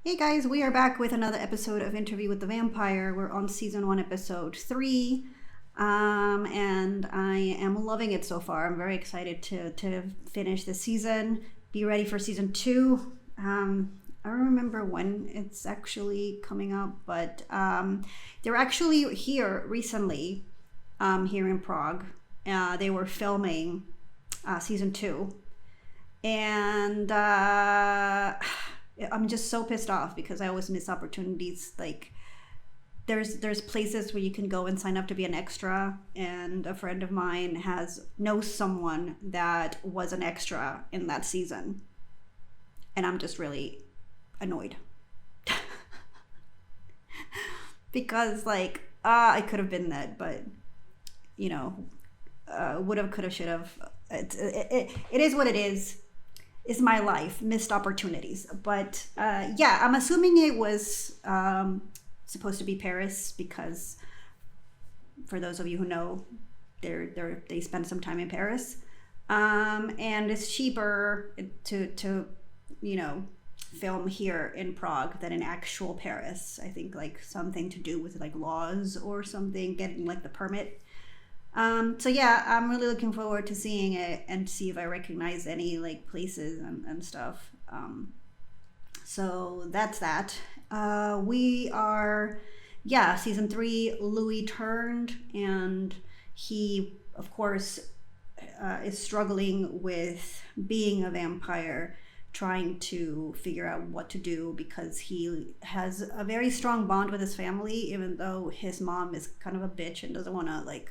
Hey guys, we are back with another episode of Interview with the Vampire. We're on season 1, episode 3, and I am loving it so far. I'm very excited to finish this season, be ready for season 2. I don't remember when it's actually coming up, but they're actually here recently, here in Prague. They were filming season 2, and I'm just so pissed off because I always miss opportunities. Like there's places where you can go and sign up to be an extra, and a friend of mine knows someone that was an extra in that season, and I'm just really annoyed because I could have been that, but would have, could have, should have. It is what it is. Is my life, missed opportunities. But I'm assuming it was supposed to be Paris because, for those of you who know, they spend some time in Paris, and it's cheaper to film here in Prague than in actual Paris. I think something to do with laws or something, getting the permit. I'm really looking forward to seeing it and see if I recognize any places and stuff. So that's that. We are, season 3, Louis turned, and he, of course, is struggling with being a vampire, trying to figure out what to do because he has a very strong bond with his family, even though his mom is kind of a bitch and doesn't want to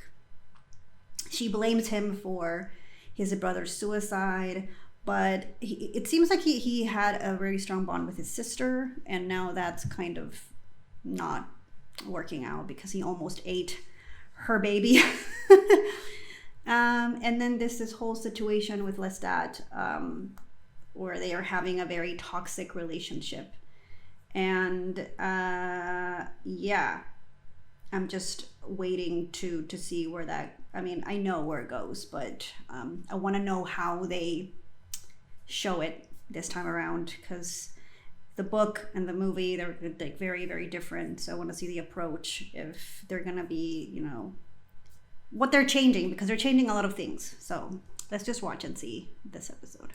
she blames him for his brother's suicide, but it seems like he had a very strong bond with his sister, and now that's kind of not working out because he almost ate her baby. And then there's this whole situation with Lestat, where they are having a very toxic relationship. And I'm just waiting to see where that, I know where it goes, but I want to know how they show it this time around, because the book and the movie, they're very, very different. So I want to see the approach, if they're going to be, what they're changing, because they're changing a lot of things. So let's just watch and see this episode.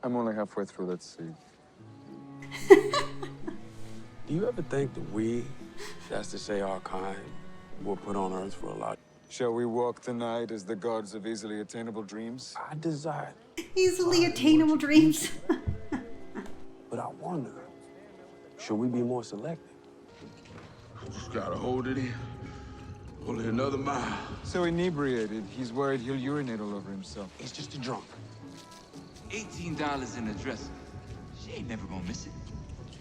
I'm only halfway through, let's see. Do you ever think that we, that's to say our kind, were put on Earth for a lot? Shall we walk the night as the gods of easily attainable dreams? I desire. Easily attainable dreams. But I wonder, should we be more selective? I just gotta hold it in. Only another mile. So inebriated, he's worried he'll urinate all over himself. He's just a drunk. $18 in the dresser. She ain't never gonna miss it.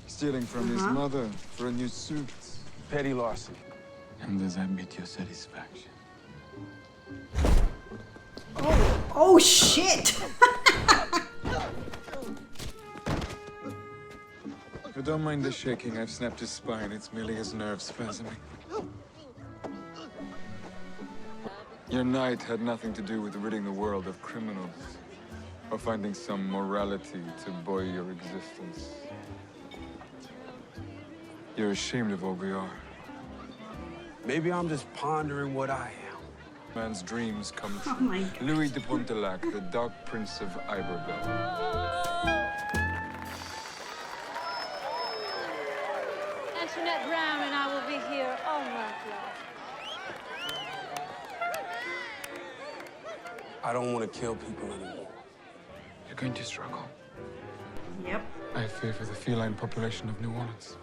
Stealing from his mother for a new suit. Petty larceny. And does that meet your satisfaction? Oh shit! But don't mind the shaking, I've snapped his spine. It's merely his nerves spasming. Your night had nothing to do with ridding the world of criminals, or finding some morality to buoy your existence. You're ashamed of what we are. Maybe I'm just pondering what I am. Man's dreams come true. Oh my God. Louis de Pontelac, the Dark Prince of Iberville. Antoinette Brown and I will be here all night long. I don't want to kill people anymore. You're going to struggle. Yep. I fear for the feline population of New Orleans.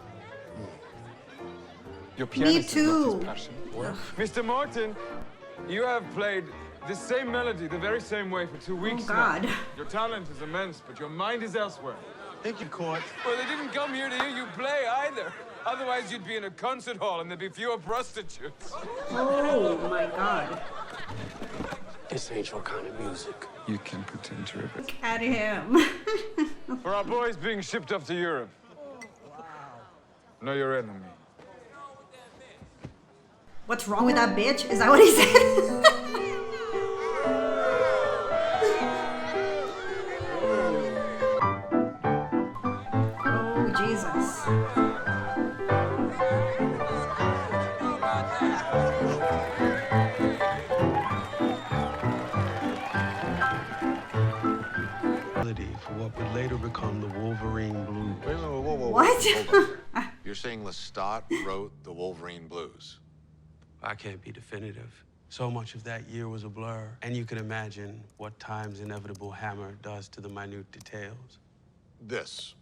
Your Me pianist is not too. his passion. Mr. Martin, you have played the same melody the very same way for 2 weeks God. now. Your talent is immense, but your mind is elsewhere. Thank you, Court. Well, they didn't come here to hear you play either. Otherwise, you'd be in a concert hall and there'd be fewer prostitutes. Oh my God. This ain't your kind of music. You can pretend to rip it. Look at him. For our boys being shipped off to Europe. Know your enemy. What's wrong with that bitch? Is that what he said? Oh, Jesus. For what would later become the Wolverine Blues. Wait, whoa, What? hold on. You're saying Lestat wrote the Wolverine Blues? I can't be definitive. So much of that year was a blur, and you can imagine what time's inevitable hammer does to the minute details. This.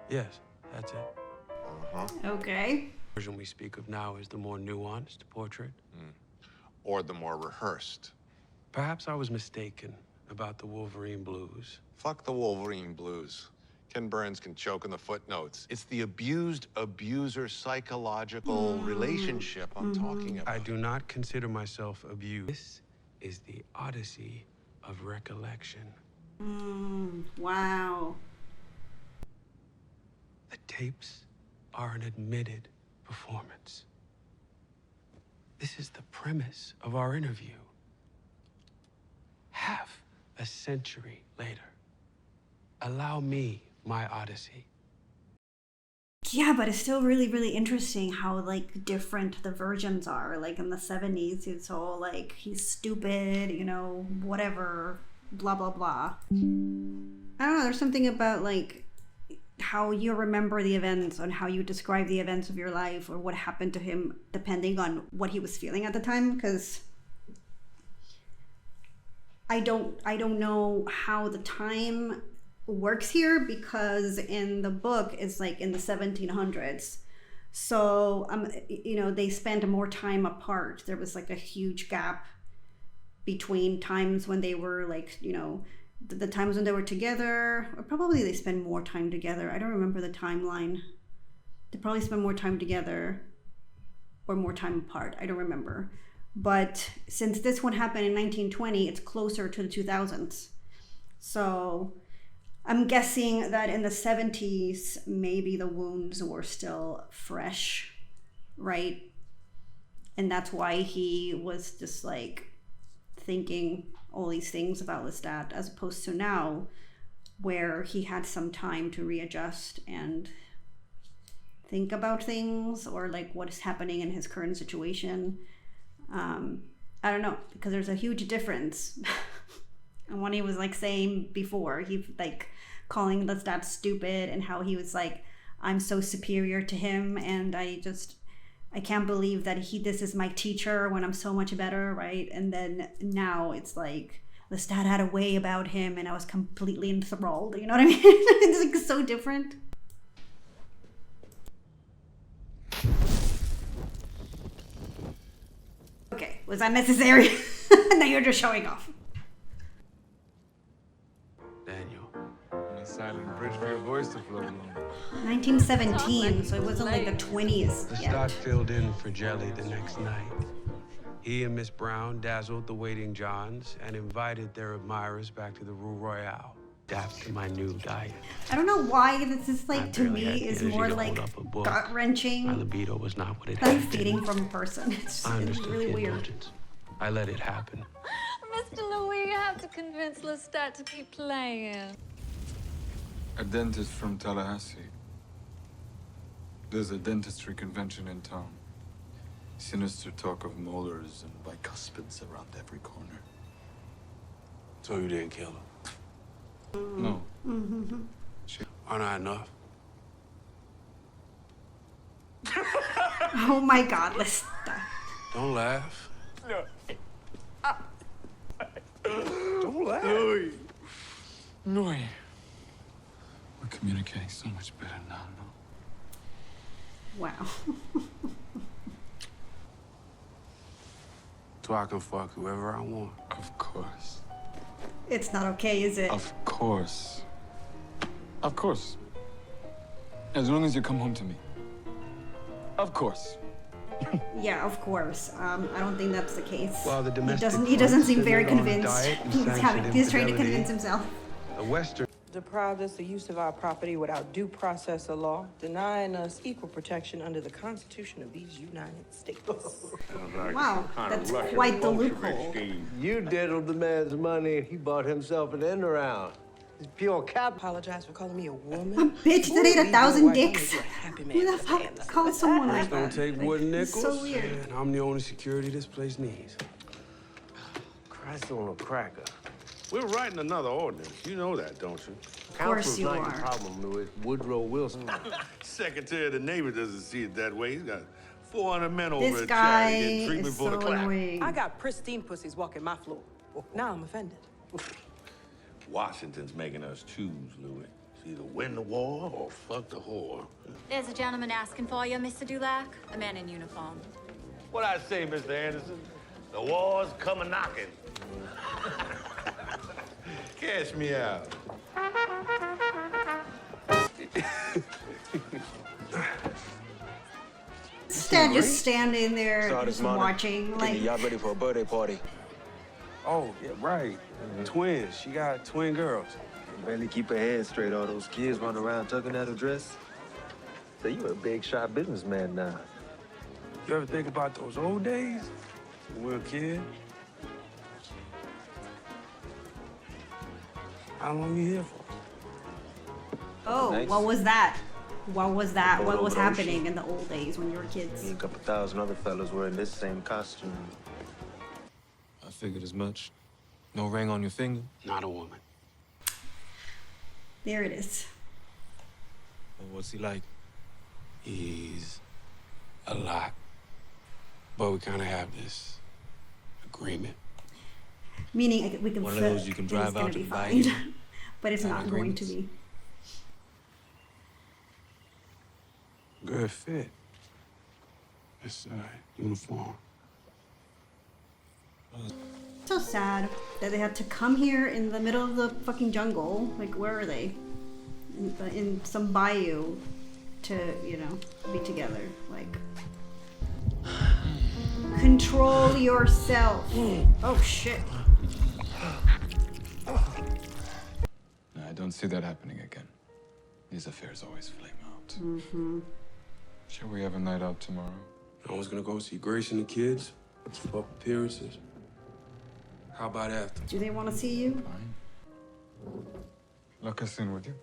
Yes, that's it. Okay. The version we speak of now is the more nuanced portrait. Or the more rehearsed. Perhaps I was mistaken about the Wolverine Blues. Fuck the Wolverine Blues. Ken Burns can choke in the footnotes. It's the abused-abuser psychological relationship I'm talking about. I do not consider myself abused. This is the Odyssey of recollection. Wow. The tapes are an admitted performance. This is the premise of our interview. Half a century later, allow me my Odyssey. Yeah, but it's still really, really interesting how, like, different the versions are. Like, in the 70s, it's all, like, he's stupid, you know, whatever, blah, blah, blah. I don't know, there's something about, like, how you remember the events and how you describe the events of your life or what happened to him depending on what he was feeling at the time, because I don't know how the time works here, because in the book it's like in the 1700s, so you know, they spent more time apart. There was like a huge gap between times when they were, like, you know, the times when they were together, or probably they spend more time together. I don't remember the timeline. They probably spend more time together or more time apart. I don't remember. But since this one happened in 1920, it's closer to the 2000s. So I'm guessing that in the 70s, maybe the wounds were still fresh, right? And that's why he was just like thinking all these things about Lestat, as opposed to now, where he had some time to readjust and think about things, or like what is happening in his current situation. I don't know, because there's a huge difference. And what he was like saying before, he like calling Lestat stupid, and how he was like, I'm so superior to him, and I can't believe that this is my teacher when I'm so much better, right? And then now it's like Lestat had a way about him and I was completely enthralled, you know what I mean? It's like so different. Okay, was that necessary? Now you're just showing off. Daniel. And a silent bridge for your voice to float along. 1917, so it wasn't like the 20s Lestat yet. filled in for Jelly the next night. He and Miss Brown dazzled the waiting Johns and invited their admirers back to the Rue Royale. Adapt to my new diet. I don't know why this is like, I to barely had me, the is energy more to like hold up a book. gut-wrenching My libido was not what it than had feeding been. from a person. It's I understood really the weird. indulgence. I let it happen. Mr. Louis, you have to convince Lestat to keep playing. A dentist from Tallahassee. There's a dentistry convention in town. Sinister talk of molars and bicuspids around every corner. So you didn't kill her? No. Aren't I enough? Oh my god, let's stop. Don't laugh. Don't laugh. No. We're communicating so much better now, no? Wow. So I can fuck whoever I want. Of course. It's not okay, is it? Of course. Of course. As long as you come home to me. Of course. Yeah, of course. I don't think that's the case. While the domestic He doesn't seem front very centered on convinced. diet and He's sanctioned trying to infidelity, convince himself. The Western Deprived us the use of our property without due process of law, denying us equal protection under the Constitution of these United States. Wow, that's quite the loophole. You diddled the man's money and he bought himself an end around. It's pure cap. Apologize for calling me a woman. Bitch that ate 1,000 dicks. Happy man Who the with a fuck fan. calls someone It's like gonna that? take Like, wooden it's nickels. so weird. And I'm the only security this place needs. Christ on a cracker. We're writing another ordinance. You know that, don't you? Of course you not your are. problem, Louis. Woodrow Wilson. Secretary of the Navy doesn't see it that way. He's got 400 men over This at guy Charity getting treatment is for so the clap. annoying. I got pristine pussies walking my floor. Now I'm offended. Washington's making us choose, Louis. It's either win the war or fuck the whore. There's a gentleman asking for you, Mr. Dulac. A man in uniform. What I say, Mr. Anderson? The war's coming knocking. Cash me out. Just standing there, just watching. Like, Y'all ready for a birthday party? Oh, yeah, right. Twins. She got twin girls. Barely keep her head straight. All those kids running around tugging at her dress. So you a big shot businessman now. You ever think about those old days when we were a kid? How long you here for? oh, Nice. what was that? What was that? Going What was over the happening ocean. in the old days when you were kids? Me and a couple thousand other fellas were in this same costume. I figured as much. No ring on your finger? Not a woman. There it is. Well, what's he like? He's a lot. But we kind of have this agreement. Meaning we can One of feel those you can that it's drive gonna out be to fine, Bayou. but it's not going to agreements. be. Good fit. It's uniform. So sad that they had to come here in the middle of the fucking jungle. Like, where are they? In some bayou to, you know, be together. Like, control yourself. Oh shit. No, I don't see that happening again. These affairs always flame out. Mm-hmm. Shall we have a night out tomorrow? I was gonna go see Grace and the kids, keep up appearances. How about after? Do they want to see you? Fine. Lock us in, would you?